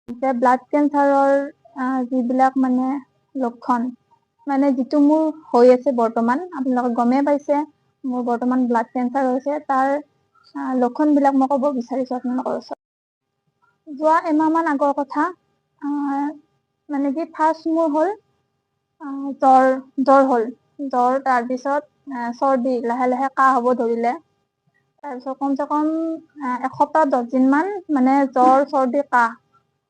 যে ব্লাড কেঞ্চাৰৰ যিবিলাক মানে লক্ষণ, মানে যিটো মোৰ হৈ আছে বৰ্তমান, আপোনালোকে গমেই পাইছে মোৰ বৰ্তমান ব্লাড কেঞ্চাৰ হৈছে, তাৰ লক্ষণবিলাক মই ক'ব বিচাৰিছোঁ আপোনালোকৰ ওচৰত। যোৱা এমাহমান আগৰ কথা, মানে কি ফাৰ্ষ্ট মোৰ হ'ল জ্বৰ হ'ল, তাৰপিছত চৰ্দি, লাহে লাহে কাহ হ'ব ধৰিলে। তাৰপিছত কমচে কম এসপ্তাহ 10 দিনমান মানে জ্বৰ, চৰ্দি, কাহ।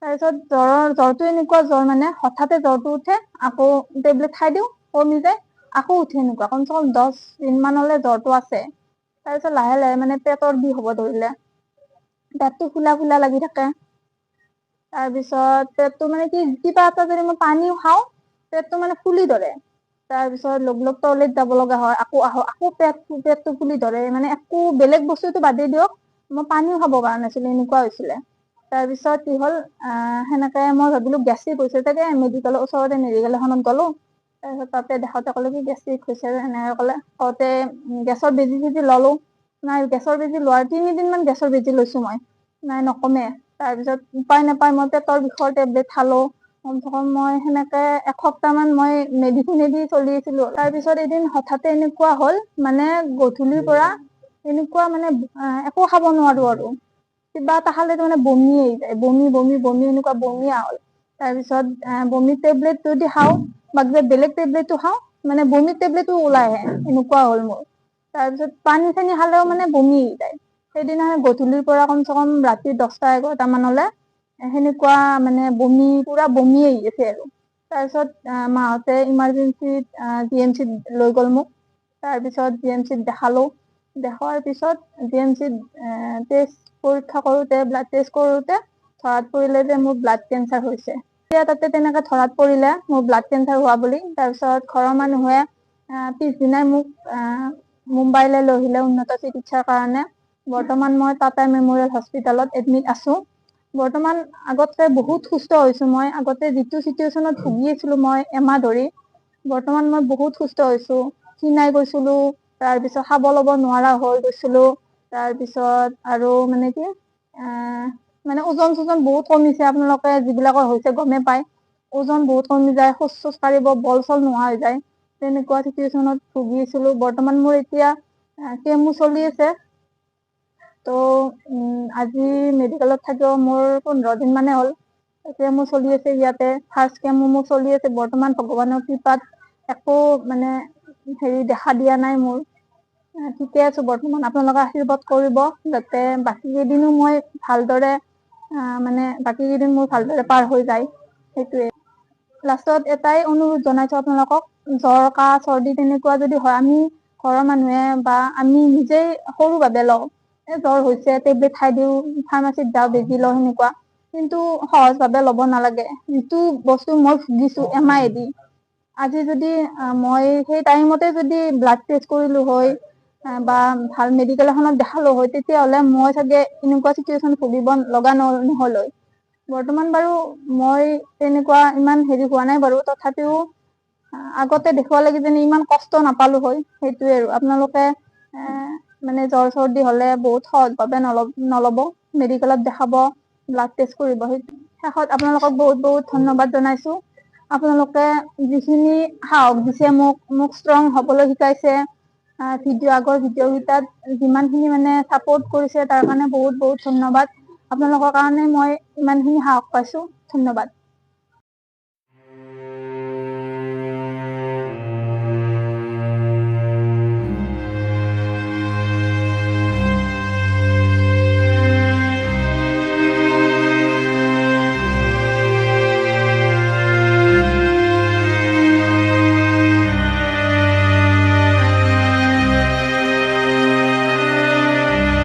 তাৰপিছত জ্বৰটো এনেকুৱা জ্বৰ মানে হঠাতে জ্বৰটো উঠে, আকৌ টেবলেট খাই দিওঁ, কমি যায়, আকৌ উঠে এনেকুৱা। কমচে কম 10 দিনমানলৈ জ্বৰটো আছে। তাৰপিছত লাহে লাহে মানে পেটৰ বিষ হ'ব ধৰিলে, পেটটো ফুলা ফুলা লাগি থাকে। তাৰপিছত পেটটো মানে কি, কিবা এটা যদি মই পানীও খাওঁ, পেটটো মানে ফুলি ধৰে। তাৰপিছত লগ লগ টয়লেট যাব লগা হয়, আকৌ আহোঁ, আকৌ পেটটো ফুলি ধৰে, মানে একো বেলেগ বস্তুটো বাদেই দিয়ক, মই পানীও খাব পৰা নাছিলোঁ, এনেকুৱা হৈছিলে। তাৰপিছত কি হ'ল, সেনেকে মই ভাবিলোঁ গেষ্ট্ৰিক হৈছে চাগে, মেডিকেলৰ ওচৰতে মেডিকেল এখনত গ'লো। তাৰপিছত তাতে দেখাওঁতে ক'লে কি গেষ্ট্ৰিক হৈছে, এনেকে ক'লে, কওঁতে গেছৰ বেজি চেজি ল'লো। নাই, গেছৰ বেজি লোৱাৰ 3 দিনমান গেছৰ বেজি লৈছোঁ মই, নাই নকমে। তাৰপিছত উপায় নাপায় মই পেটৰ বিষৰ টেবলেট খালোঁ। কমচে কম মই সেনেকে এসপ্তাহমান মই মেডিচিনেদি চলি আছিলোঁ। তাৰপিছত এদিন হঠাতে এনেকুৱা হ'ল, মানে গধূলিৰ পৰা এনেকুৱা মানে একো খাব নোৱাৰো আৰু। কিবা এটা খালে তাৰমানে বমি আহি যায়, বমি এনেকুৱা বমি হ'ল। তাৰপিছত বমি টেবলেট যদি খাওঁ, বা বেলেগ টেবলেটো খাওঁ, মানে বমি টেবলেটো ওলাই আহে, এনেকুৱা হ'ল মোৰ। তাৰপিছত পানী চানী খালেও মানে বমি আহি যায়। সেইদিনা গধূলিৰ পৰা কমচে কম ৰাতি 10টা-11টা মানলে সেনেকুৱা মানে পুৰা বমি আহি আছে আৰু। তাৰপিছত মাহঁতে ইমাৰ্জেঞ্চিত GMCত লৈ গ'ল মোক। তাৰপিছত GMCত দেখালোঁ। দেখুৱাৰ পিছত GMCত পৰীক্ষা কৰোঁতে, ব্লাড টেষ্ট কৰোঁতে ধৰাত পৰিলে যে মোৰ ব্লাড কেঞ্চাৰ হৈছে। এতিয়া তাতে তেনেকে ধৰাত পৰিলে মোৰ ব্লাড কেঞ্চাৰ হোৱা বুলি, তাৰপিছত ঘৰৰ মানুহে পিছদিনাই মোক মুম্বাইলৈ লৈ আহিলে উন্নত চিকিৎসাৰ কাৰণে। বৰ্তমান মই টাটা মেমৰিয়েল হস্পিটেলত এডমিট আছোঁ। বৰ্তমান আগতকৈ বহুত সুস্থ হৈছোঁ মই, আগতে যিটো চিটুৱেশ্যনত ভুগি আছিলোঁ মই এমাহ ধৰি, বৰ্তমান মই বহুত সুস্থ হৈছোঁ। ক্ষীণাই গৈছিলোঁ, তাৰপিছত খাব ল'ব নোৱাৰা হৈ গৈছিলোঁ। তাৰপিছত আৰু মানে কি মানে ওজন-চোজন বহুত কমিছে, আপোনালোকে যিবিলাকৰ হৈছে গমেই পায়। ওজন বহুত কমি যায়, খোজ-চোজ কাঢ়িব বল-চল নোহোৱা হৈ যায়। তেনেকুৱা চিটুৱেশ্যনত ভুগি আছিলোঁ। বৰ্তমান মোৰ এতিয়া কেমো চলি আছে। ত' আজি মেডিকেলত থাকিও মোৰ 15 দিন মানে হ'ল। কেমো চলি আছে ইয়াতে, ফাৰ্ষ্ট কেমো মোৰ চলি আছে বৰ্তমান ভগৱানৰ কৃপাত। একো মানে দেখা দিয়া নাই মোৰ। ঠিকে আছোঁ বৰ্তমান, আপোনালোকে আশীৰ্বাদ কৰিব, যাতে বাকী কেইদিনো মই ভালদৰে বাকী কেইদিন মোৰ ভালদৰে পাৰ হৈ যায়, সেইটোৱে। লাষ্টত এটাই অনুৰোধ জনাইছোঁ আপোনালোকক, জ্বৰ, কাহ, চৰ্দি তেনেকুৱা যদি হয়, আমি ঘৰৰ মানুহে বা আমি নিজেই সৰু ভাৱে লওঁ। জ্বৰ হৈছে টেবলেট খাই দিওঁ, ফাৰ্মাচীত যাওঁ বেজি লওঁ, সেনেকুৱা। কিন্তু সহজ ভাৱে ল'ব নালাগে, যিটো বস্তু মই ভুগিছোঁ এমাহেদি। আজি যদি মই সেই টাইমতে যদি ব্লাড টেষ্ট কৰিলোঁ হয়, বা ভাল মেডিকেল এখনত দেখালো হয়, তেতিয়াহ'লে মই চাগে এনেকুৱা চিটুৱেশ্যন ভুগিব লগা নহ'ল হয়। বৰ্তমান বাৰু মই তেনেকুৱা ইমান হোৱা নাই বাৰু, তথাপিও আগতে দেখুৱালে কিজানি ইমান কষ্ট নাপালো হয়, সেইটোয়ে আৰু। আপোনালোকে মানে জ্বৰ চৰ্দি হ'লে বহুত সহজ ভাৱে নল'ব, মেডিকেলত দেখাব। ব্লাড টেষ্ট কৰিব, শেষত আপোনালোকক বহুত বহুত ধন্যবাদ জনাইছোঁ। আপোনালোকে যিখিনি সাহস দিছে মোক ষ্ট্ৰং হ'বলৈ শিকাইছে। আগৰ ভিডিঅ' কেইটাত যিমানখিনি মানে চাপোৰ্ট কৰিছে, তাৰ কাৰণে বহুত বহুত ধন্যবাদ। আপোনালোকৰ কাৰণে মই ইমানখিনি সাহস পাইছোঁ, ধন্যবাদ।